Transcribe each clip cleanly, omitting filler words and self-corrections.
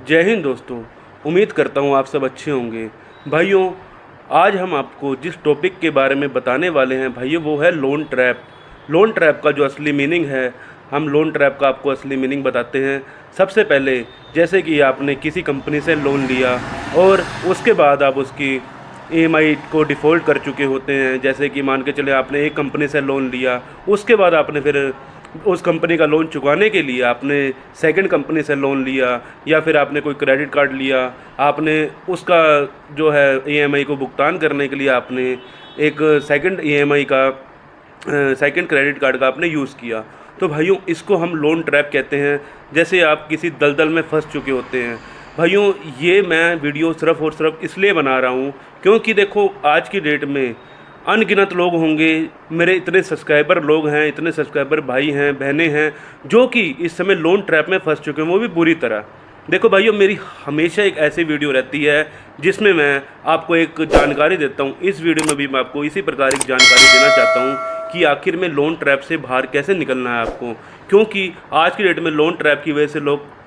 जय हिंद दोस्तों। उम्मीद करता हूँ आप सब अच्छे होंगे। भाइयों, आज हम आपको जिस टॉपिक के बारे में बताने वाले हैं भाइयों, वो है लोन ट्रैप। लोन ट्रैप का जो असली मीनिंग है, हम लोन ट्रैप का आपको असली मीनिंग बताते हैं। सबसे पहले, जैसे कि आपने किसी कंपनी से लोन लिया और उसके बाद आप उसकी ईएमआई को डिफ़ॉल्ट कर चुके होते हैं। जैसे कि मान के चले आपने एक कंपनी से लोन लिया, उसके बाद आपने फिर उस कंपनी का लोन चुकाने के लिए आपने सेकंड कंपनी से लोन लिया, या फिर आपने कोई क्रेडिट कार्ड लिया, आपने उसका जो है ईएमआई को भुगतान करने के लिए आपने एक सेकंड ईएमआई का सेकंड क्रेडिट कार्ड का आपने यूज़ किया। तो भाइयों, इसको हम लोन ट्रैप कहते हैं। जैसे आप किसी दलदल में फंस चुके होते हैं। भाइयों, ये मैं वीडियो सिर्फ़ और सिर्फ इसलिए बना रहा हूँ क्योंकि देखो, आज की डेट में अनगिनत लोग होंगे, मेरे इतने सब्सक्राइबर लोग हैं, इतने सब्सक्राइबर भाई हैं, बहनें हैं, जो कि इस समय लोन ट्रैप में फंस चुके हैं, वो भी बुरी तरह। देखो भाइयों, मेरी हमेशा एक ऐसी वीडियो रहती है जिसमें मैं आपको एक जानकारी देता हूँ। इस वीडियो में भी मैं आपको इसी प्रकार की जानकारी देना चाहता हूँ कि आखिर में लोन ट्रैप से बाहर कैसे निकलना है आपको। क्योंकि आज की डेट में लोन ट्रैप की वजह से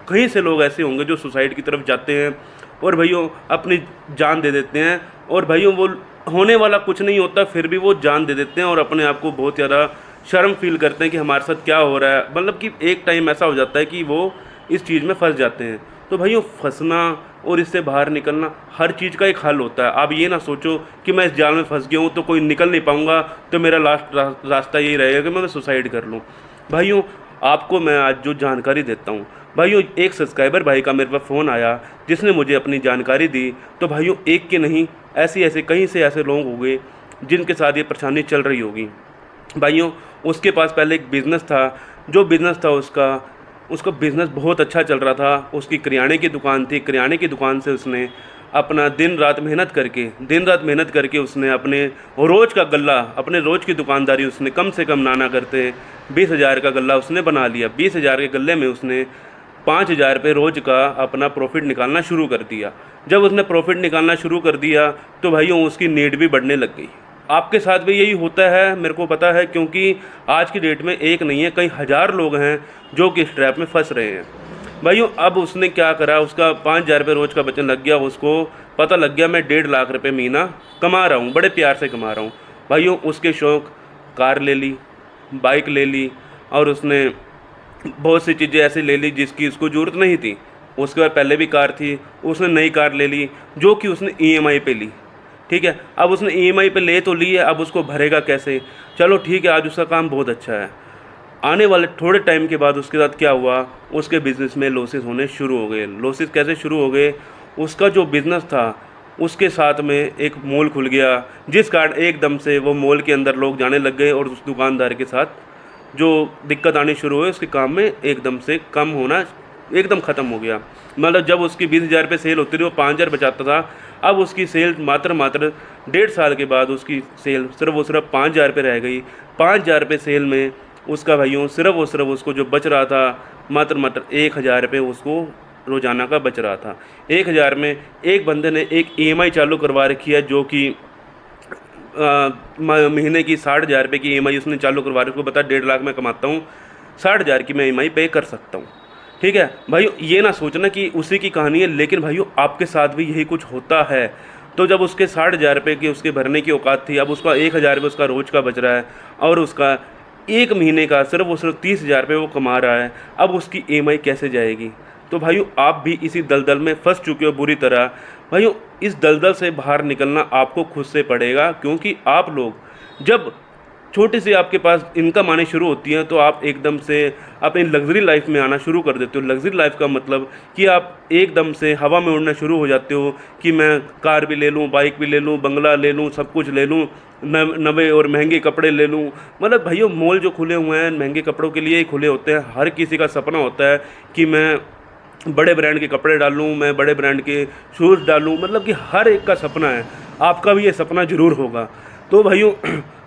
कहीं से लोग ऐसे होंगे जो सुसाइड की तरफ जाते हैं और भाइयों अपनी जान दे देते हैं। और भाइयों, वो होने वाला कुछ नहीं होता, फिर भी वो जान दे देते हैं और अपने आप को बहुत ज़्यादा शर्म फील करते हैं कि हमारे साथ क्या हो रहा है। मतलब कि एक टाइम ऐसा हो जाता है कि वो इस चीज़ में फंस जाते हैं। तो भाइयों, फंसना और इससे बाहर निकलना, हर चीज़ का एक हल होता है। आप ये ना सोचो कि मैं इस जाल में फंस गया हूँ तो कोई निकल नहीं पाऊँगा, तो मेरा लास्ट रास्ता यही रहेगा कि मैं सुसाइड कर लूँ। भाइयों, आपको मैं आज जो जानकारी देता हूँ, भाइयों एक सब्सक्राइबर भाई का मेरे पास फ़ोन आया जिसने मुझे अपनी जानकारी दी। तो भाइयों, एक के नहीं, ऐसे कहीं से ऐसे लोग हो गए जिनके साथ ये परेशानी चल रही होगी। भाइयों, उसके पास पहले एक बिज़नेस था। जो बिज़नेस था उसका बिज़नेस बहुत अच्छा चल रहा था। उसकी करियाने की दुकान थी। करियाने की दुकान से उसने अपना दिन रात मेहनत करके उसने अपने रोज़ का गल्ला, अपने रोज़ की दुकानदारी उसने कम से कम ना करते 20,000 का गल्ला उसने बना लिया। 20,000 के गल्ले में उसने 5,000 रुपये रोज़ का अपना प्रॉफिट निकालना शुरू कर दिया। जब उसने प्रॉफिट निकालना शुरू कर दिया तो भाइयों उसकी नीड भी बढ़ने लग गई। आपके साथ भी यही होता है, मेरे को पता है, क्योंकि आज की डेट में एक नहीं है, कई हज़ार लोग हैं जो कि इस ट्रैप में फंस रहे हैं। भाइयों, अब उसने क्या करा, उसका 5,000 रुपये रोज़ का बचन लग गया। उसको पता लग गया मैं 1.5 लाख रुपये महीना कमा रहा हूँ, बड़े प्यार से कमा रहा हूँ। भाइयों, उसके शौक़, कार ले ली, बाइक ले ली, और उसने बहुत सी चीज़ें ऐसी ले ली जिसकी उसको ज़रूरत नहीं थी। उसके बाद पहले भी कार थी, उसने नई कार ले ली जो कि उसने ईएमआई पे ली। ठीक है, अब उसने ईएमआई पे ले तो ली है, अब उसको भरेगा कैसे? चलो ठीक है, आज उसका काम बहुत अच्छा है। आने वाले थोड़े टाइम के बाद उसके साथ क्या हुआ, उसके बिज़नेस में लॉसेस होने शुरू हो गए। लॉसेस कैसे शुरू हो गए? उसका जो बिज़नेस था उसके साथ में एक मॉल खुल गया, जिस कारण एकदम से वो मॉल के अंदर लोग जाने लग गए और उस दुकानदार के साथ जो दिक्कत आनी शुरू हुई, उसके काम में एकदम से कम होना एकदम ख़त्म हो गया। मतलब जब उसकी 20,000 रुपये सेल होती थी, वो 5,000 बचाता था। अब उसकी सेल मात्र 1.5 साल के बाद उसकी सेल सिर्फ 5,000 रुपये रह गई। 5,000 रुपये सेल में उसका भाइयों सिर्फ उसको जो बच रहा था, मात्र 1,000 रुपये उसको रोज़ाना का बच रहा था। 1,000 में एक बंदे ने एक ईएमआई चालू करवा रखी है, जो कि महीने की 60,000 रुपये की ईएमआई उसने चालू करवा रखी। उसको बता 1.5 लाख में कमाता हूँ, 60,000 की मैं ईएमआई पे कर सकता हूँ। ठीक है भाइयों, ये ना सोचना कि उसी की कहानी है, लेकिन भाइयों आपके साथ भी यही कुछ होता है। तो जब उसके 60,000 रुपये की उसके भरने की औकात थी, अब उसका 1,000 रुपये उसका रोज़ का बच रहा है और उसका एक महीने का सिर्फ 30,000 रुपये वो कमा रहा है। अब उसकी ईएमआई कैसे जाएगी? तो भाइयों, आप भी इसी दलदल में फंस चुके हो बुरी तरह। भाइयों, इस दलदल से बाहर निकलना आपको खुद से पड़ेगा, क्योंकि आप लोग जब छोटी सी आपके पास इनकम आनी शुरू होती है तो आप एकदम से अपनी लग्जरी लाइफ में आना शुरू कर देते हो। लग्जरी लाइफ का मतलब कि आप एकदम से हवा में उड़ना शुरू हो जाते हो कि मैं कार भी ले लूँ, बाइक भी ले लूँ, बंगला ले लूँ, सब कुछ ले लूँ, नवे और महंगे कपड़े ले लूँ। मतलब भाइयों, मॉल जो खुले हुए हैं महंगे कपड़ों के लिए ही खुले होते हैं। हर किसी का सपना होता है कि मैं बड़े ब्रांड के कपड़े डालूँ, मैं बड़े ब्रांड के शूज़ डालूँ। मतलब कि हर एक का सपना है, आपका भी ये सपना ज़रूर होगा। तो भाइयों,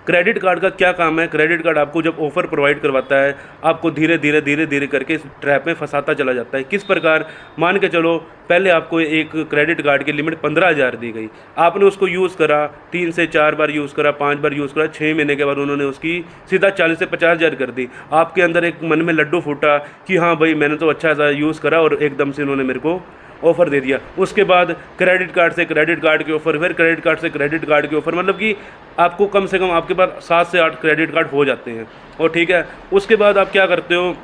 क्रेडिट कार्ड का क्या काम है? क्रेडिट कार्ड आपको जब ऑफ़र प्रोवाइड करवाता है, आपको धीरे धीरे करके इस ट्रैप में फंसाता चला जाता है। किस प्रकार? मान के चलो, पहले आपको एक क्रेडिट कार्ड की लिमिट 15,000 दी गई। आपने उसको यूज़ करा, 3 से 4 बार यूज़ करा, 5 बार यूज़ करा, 6 महीने के बाद उन्होंने उसकी सीधा 40 से 50,000 कर दी। आपके अंदर एक मन में लड्डू फूटा कि हाँ भाई, मैंने तो अच्छा सा यूज़ करा और एकदम से उन्होंने मेरे को ऑफ़र दे दिया, उसके बाद क्रेडिट कार्ड से क्रेडिट कार्ड के ऑफ़र, फिर क्रेडिट कार्ड से क्रेडिट कार्ड के ऑफ़र, मतलब कि आपको कम से कम आपके पास 7 से 8 क्रेडिट कार्ड हो जाते हैं। और ठीक है, उसके बाद आप क्या करते हो,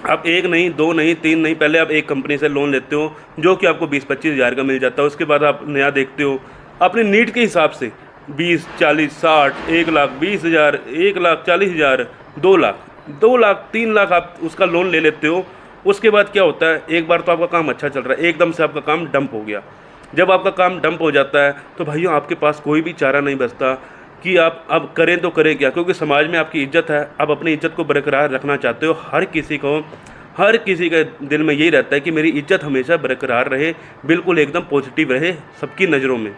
आप 1 नहीं, 2 नहीं, 3 नहीं, पहले आप एक कंपनी से लोन लेते हो जो कि आपको 20-25 हज़ार का मिल जाता है। उसके बाद आप नया देखते हो अपनी नीड के हिसाब से 20, 40, 60, 1,20,000, 1,40,000, 2 लाख, 2 लाख, 3 लाख आप उसका लोन ले लेते हो। उसके बाद क्या होता है, एक बार तो आपका काम अच्छा चल रहा है, एकदम से आपका काम डंप हो गया। जब आपका काम डंप हो जाता है तो भाइयों आपके पास कोई भी चारा नहीं बचता कि आप अब करें तो करें क्या, क्योंकि समाज में आपकी इज्जत है। आप अपनी इज्जत को बरकरार रखना चाहते हो। हर किसी के दिल में यही रहता है कि मेरी इज्जत हमेशा बरकरार रहे, बिल्कुल एकदम पॉजिटिव रहे सबकी नज़रों में।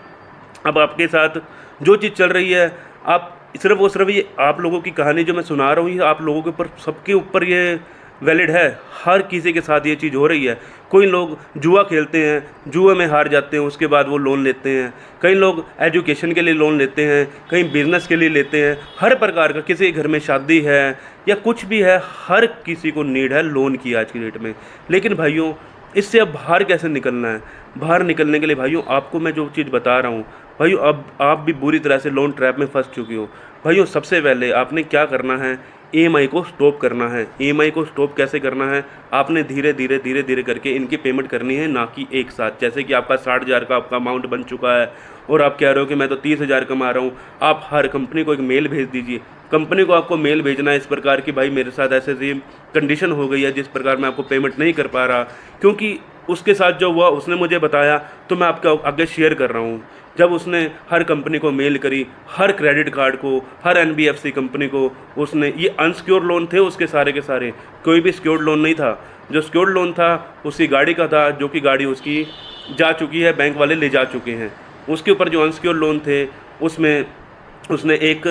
अब आपके साथ जो चीज़ चल रही है, आप सिर्फ ये आप लोगों की कहानी जो मैं सुना रहा हूँ, ये आप लोगों के ऊपर, सबके ऊपर ये वैलिड है। हर किसी के साथ ये चीज़ हो रही है। कोई लोग जुआ खेलते हैं, जुए में हार जाते हैं, उसके बाद वो लोन लेते हैं। कई लोग एजुकेशन के लिए लोन लेते हैं, कहीं बिजनेस के लिए लेते हैं। हर प्रकार का, किसी के घर में शादी है या कुछ भी है, हर किसी को नीड है लोन की आज की डेट में। लेकिन भाइयों इससे अब बाहर कैसे निकलना है? बाहर निकलने के लिए भाइयों आपको मैं जो चीज़ बता रहा हूँ, भाइयों अब आप भी बुरी तरह से लोन ट्रैप में फंस चुके हो। भाइयों सबसे पहले आपने क्या करना है, ईएमआई को स्टॉप करना है। ईएमआई को स्टॉप कैसे करना है, आपने धीरे धीरे करके इनकी पेमेंट करनी है, ना कि एक साथ। जैसे कि आपका 60,000 का आपका अमाउंट बन चुका है और आप कह रहे हो कि मैं तो 30,000 कमा रहा हूँ। आप हर कंपनी को एक मेल भेज दीजिए। कंपनी को आपको मेल भेजना है इस प्रकार की, भाई मेरे साथ ऐसे ऐसी कंडीशन हो गई है जिस प्रकार मैं आपको पेमेंट नहीं कर पा रहा, क्योंकि उसके साथ जो हुआ उसने मुझे बताया तो मैं आपके आगे शेयर कर रहा हूँ। जब उसने हर कंपनी को मेल करी, हर क्रेडिट कार्ड को, हर एनबीएफसी कंपनी को, उसने ये अनसिक्योर्ड लोन थे उसके सारे के सारे, कोई भी सिक्योर्ड लोन नहीं था। जो सिक्योर्ड लोन था उसी गाड़ी का था, जो कि गाड़ी उसकी जा चुकी है, बैंक वाले ले जा चुके हैं। उसके ऊपर जो अनसिक्योर्ड लोन थे उसमें उसने एक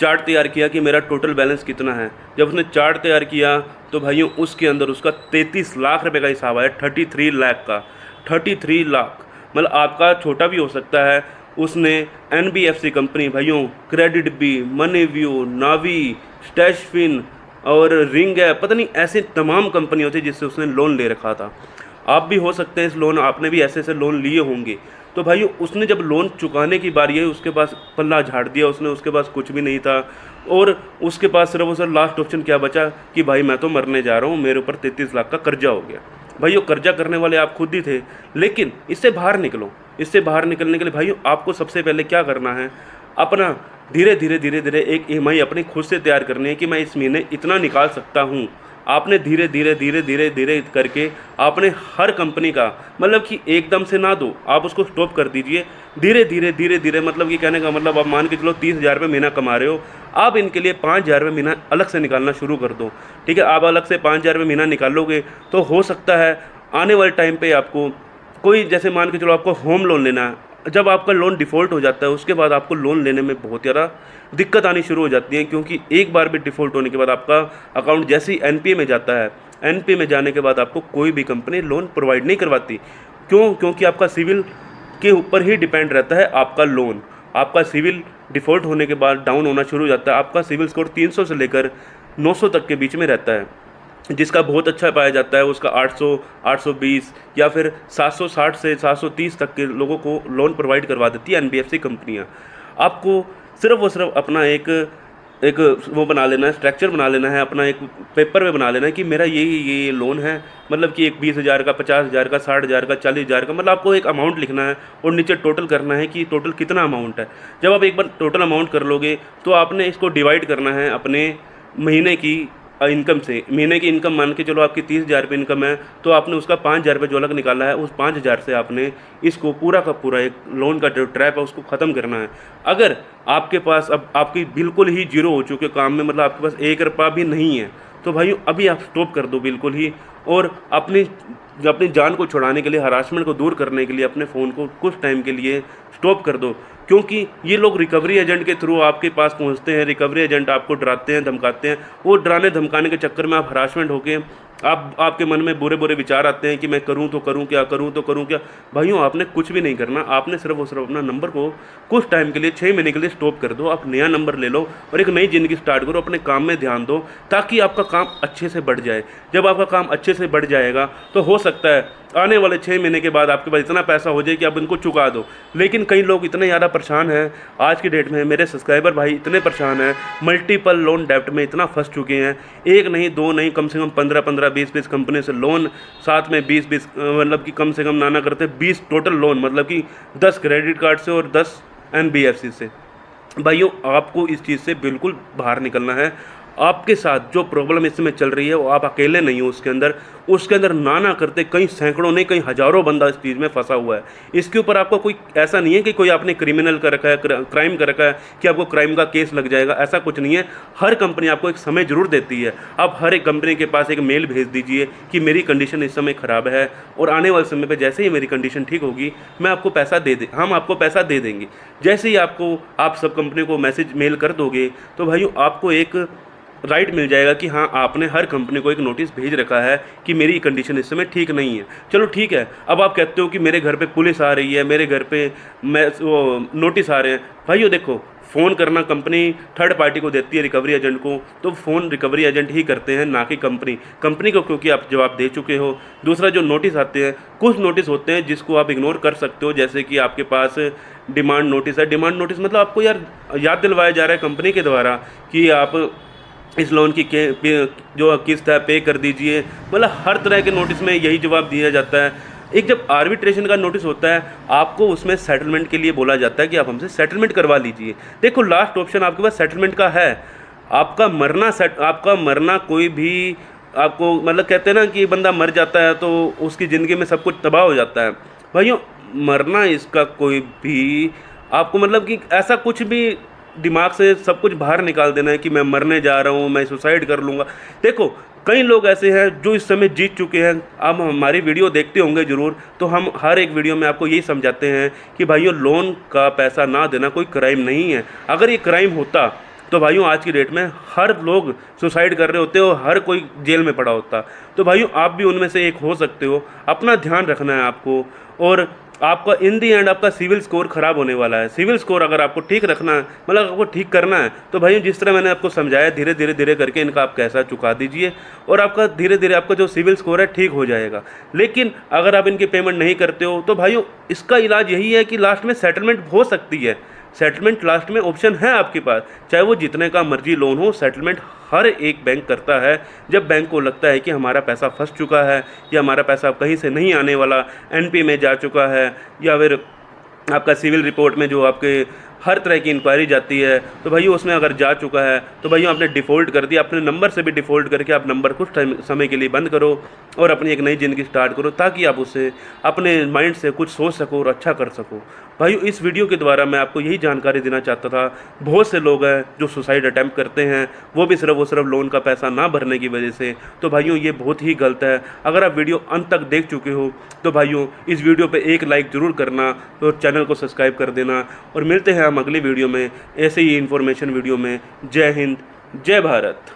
चार्ट तैयार किया कि मेरा टोटल बैलेंस कितना है। जब उसने चार्ट तैयार किया तो भाइयों उसके अंदर उसका 33 लाख रुपए का हिसाब आया, 33 लाख का, 33 लाख, मतलब आपका छोटा भी हो सकता है। उसने एनबीएफसी कंपनी भाइयों, क्रेडिट बी, मनी व्यू, नावी, स्टैशफिन और रिंग है, पता नहीं ऐसे तमाम कंपनियों थी जिससे उसने लोन ले रखा था। आप भी हो सकते हैं इस लोन, आपने भी ऐसे ऐसे लोन लिए होंगे। तो भाइयों उसने जब लोन चुकाने की बारी आई, उसके पास पल्ला झाड़ दिया उसने, उसके पास कुछ भी नहीं था और उसके पास सिर्फ और सिर्फ लास्ट ऑप्शन क्या बचा कि भाई मैं तो मरने जा रहा हूँ, मेरे ऊपर 33 लाख का कर्जा हो गया। भाइयों कर्जा करने वाले आप खुद ही थे। लेकिन इससे बाहर निकलो। इससे बाहर निकलने के लिए भाइयों आपको सबसे पहले क्या करना है, अपना धीरे धीरे एक ईएमआई अपनी खुद से तैयार करनी है कि मैं इस महीने इतना निकाल सकता हूँ। आपने धीरे धीरे करके आपने हर कंपनी का, मतलब कि एकदम से ना दो, आप उसको स्टॉप कर दीजिए। धीरे धीरे मतलब कि कहने का मतलब आप मान के चलो 30,000 रुपये महीना कमा रहे हो, आप इनके लिए 5,000 रुपये महीना अलग से निकालना शुरू कर दो। ठीक है, आप अलग से 5,000 रुपये महीना निकालोगे तो हो सकता है आने वाले टाइम पे आपको कोई, जैसे मान के चलो आपको होम लोन लेना है, जब आपका लोन डिफ़ॉल्ट हो जाता है उसके बाद आपको लोन लेने में बहुत ज़्यादा दिक्कत आनी शुरू हो जाती है, क्योंकि एक बार भी डिफ़ॉल्ट होने के बाद आपका अकाउंट जैसे ही एनपीए में जाता है, एनपीए में जाने के बाद आपको कोई भी कंपनी लोन प्रोवाइड नहीं करवाती। क्यों? क्योंकि आपका सिविल के ऊपर ही डिपेंड रहता है आपका लोन। आपका सिविल डिफ़ॉल्ट होने के बाद डाउन होना शुरू हो जाता है। आपका सिविल स्कोर 300 से लेकर 900 तक के बीच में रहता है, जिसका बहुत अच्छा पाया जाता है उसका 800, 820 या फिर 760 से 730 तक के लोगों को लोन प्रोवाइड करवा देती है एनबीएफसी कंपनियां। आपको सिर्फ और सिर्फ अपना एक वो बना लेना है, स्ट्रक्चर बना लेना है, अपना एक पेपर में बना लेना है कि मेरा ये लोन है, मतलब कि एक 20,000 का, 50,000 का, 60,000 का, 40,000 का, मतलब आपको एक अमाउंट लिखना है और नीचे टोटल करना है कि टोटल कितना अमाउंट है। जब आप एक बार टोटल अमाउंट कर लोगे तो आपने इसको डिवाइड करना है अपने महीने की इनकम से। महीने की इनकम मान के चलो आपकी 30,000 रुपये इनकम है, तो आपने उसका 5,000 रुपये जो अलग निकाला है, उस 5,000 से आपने इसको पूरा का पूरा एक लोन का जो ट्रैप है उसको ख़त्म करना है। अगर आपके पास अब आपकी बिल्कुल ही जीरो हो चुके काम में, मतलब आपके पास 1 रुपया भी नहीं है, तो भाइयों अभी आप स्टॉप कर दो बिल्कुल ही, और अपनी जान को छुड़ाने के लिए, हरासमेंट को दूर करने के लिए अपने फ़ोन को कुछ टाइम के लिए स्टॉप कर दो। क्योंकि ये लोग रिकवरी एजेंट के थ्रू आपके पास पहुंचते हैं, रिकवरी एजेंट आपको डराते हैं, धमकाते हैं। वो डराने धमकाने के चक्कर में आप हरासमेंट होके आपके मन में बुरे बुरे विचार आते हैं कि मैं करूं तो करूं क्या, करूं तो करूं क्या। भाइयों आपने कुछ भी नहीं करना, आपने सिर्फ और सिर्फ अपना नंबर को कुछ टाइम के लिए, 6 महीने के लिए स्टॉप कर दो। आप नया नंबर ले लो और एक नई ज़िंदगी स्टार्ट करो, अपने काम में ध्यान दो ताकि आपका काम अच्छे से बढ़ जाए। जब आपका काम अच्छे से बढ़ जाएगा तो हो सकता है आने वाले 6 महीने के बाद आपके पास इतना पैसा हो जाए कि आप इनको चुका दो। लेकिन कई लोग इतने ज़्यादा परेशान हैं आज की डेट में, मेरे सब्सक्राइबर भाई इतने परेशान हैं, मल्टीपल लोन डेब्ट में इतना फंस चुके हैं, एक नहीं दो नहीं, कम से कम 15-15 20-20 कंपनी से लोन, साथ में 20-20 मतलब कि कम से कम ना करते 20 टोटल लोन, मतलब कि 10 क्रेडिट कार्ड से और 10 NBFC से। भाइयों आपको इस चीज़ से बिल्कुल बाहर निकलना है। आपके साथ जो प्रॉब्लम इस समय चल रही है वो आप अकेले नहीं हो उसके अंदर ना करते कई सैकड़ों नहीं कई हज़ारों बंदा इस चीज़ में फंसा हुआ है। इसके ऊपर आपको कोई ऐसा नहीं है कि कोई आपने क्रिमिनल कर रखा है, क्राइम कर रखा है कि आपको क्राइम का केस लग जाएगा, ऐसा कुछ नहीं है। हर कंपनी आपको एक समय ज़रूर देती है। आप हर एक कंपनी के पास एक मेल भेज दीजिए कि मेरी कंडीशन इस समय ख़राब है और आने वाले समय पर जैसे ही मेरी कंडीशन ठीक होगी मैं आपको पैसा हम आपको पैसा दे देंगे। जैसे ही आप सब कंपनी को मैसेज मेल कर दोगे तो भाइयों आपको एक राइट मिल जाएगा कि हाँ आपने हर कंपनी को एक नोटिस भेज रखा है कि मेरी कंडीशन इस समय ठीक नहीं है। चलो ठीक है, अब आप कहते हो कि मेरे घर पे पुलिस आ रही है, मेरे घर पे वो नोटिस आ रहे हैं। भाइयों देखो, फ़ोन करना कंपनी थर्ड पार्टी को देती है, रिकवरी एजेंट को, तो फ़ोन रिकवरी एजेंट ही करते हैं, ना कि कंपनी को, क्योंकि आप जवाब दे चुके हो। दूसरा जो नोटिस आते हैं, कुछ नोटिस होते हैं जिसको आप इग्नोर कर सकते हो, जैसे कि आपके पास डिमांड नोटिस है। डिमांड नोटिस मतलब आपको याद दिलवाया जा रहा है कंपनी के द्वारा कि आप इस लोन की जो किस्त है पे कर दीजिए। मतलब हर तरह के नोटिस में यही जवाब दिया जाता है। एक जब आर्बिट्रेशन का नोटिस होता है आपको उसमें सेटलमेंट के लिए बोला जाता है कि आप हमसे सेटलमेंट करवा लीजिए। देखो लास्ट ऑप्शन आपके पास सेटलमेंट का है। आपका मरना कोई भी आपको मतलब कहते हैं ना कि बंदा मर जाता है तो उसकी ज़िंदगी में सब कुछ तबाह हो जाता है। भाइयों मरना इसका कोई भी आपको मतलब कि ऐसा कुछ भी दिमाग से सब कुछ बाहर निकाल देना है कि मैं मरने जा रहा हूँ, मैं सुसाइड कर लूँगा। देखो कई लोग ऐसे हैं जो इस समय जीत चुके हैं। आप हमारी वीडियो देखते होंगे ज़रूर, तो हम हर एक वीडियो में आपको यही समझाते हैं कि भाइयों लोन का पैसा ना देना कोई क्राइम नहीं है। अगर ये क्राइम होता तो भाइयों आज की डेट में हर लोग सुसाइड कर रहे होते और हर कोई जेल में पड़ा होता। तो भाइयों आप भी उनमें से एक हो सकते हो। अपना ध्यान रखना है आपको, और आपका इन दी एंड आपका सिविल स्कोर ख़राब होने वाला है। सिविल स्कोर अगर आपको ठीक रखना है, मतलब आपको ठीक करना है, तो भाई जिस तरह मैंने आपको समझाया धीरे धीरे करके इनका आप कैसा चुका दीजिए और आपका धीरे धीरे आपका जो सिविल स्कोर है ठीक हो जाएगा। लेकिन अगर आप इनकी पेमेंट नहीं करते हो तो भाइयों इसका इलाज यही है कि लास्ट में सेटलमेंट हो सकती है। सेटलमेंट लास्ट में ऑप्शन है आपके पास, चाहे वो जितने का मर्जी लोन हो, सेटलमेंट हर एक बैंक करता है। जब बैंक को लगता है कि हमारा पैसा फंस चुका है या हमारा पैसा कहीं से नहीं आने वाला, NP में जा चुका है, या फिर आपका सिविल रिपोर्ट में जो आपके हर तरह की इंक्वायरी जाती है, तो भाई उसमें अगर जा चुका है तो भाई आपने डिफ़ॉल्ट कर दिया, अपने नंबर से भी डिफ़ॉल्ट करके आप नंबर कुछ समय के लिए बंद करो और अपनी एक नई ज़िंदगी स्टार्ट करो, ताकि आप उससे अपने माइंड से कुछ सोच सको और अच्छा कर सको। भाई इस वीडियो के द्वारा मैं आपको यही जानकारी देना चाहता था। बहुत से लोग हैं जो सुसाइड अटैम्प्ट करते हैं, वो भी सिर्फ लोन का पैसा ना भरने की वजह से। तो भाइयों ये बहुत ही गलत है। अगर आप वीडियो अंत तक देख चुके हो तो भाइयों इस वीडियो पे एक लाइक ज़रूर करना और चैनल को सब्सक्राइब कर देना, और मिलते हैं हम अगली वीडियो में ऐसे ही इन्फॉर्मेशन वीडियो में। जय हिंद, जय भारत।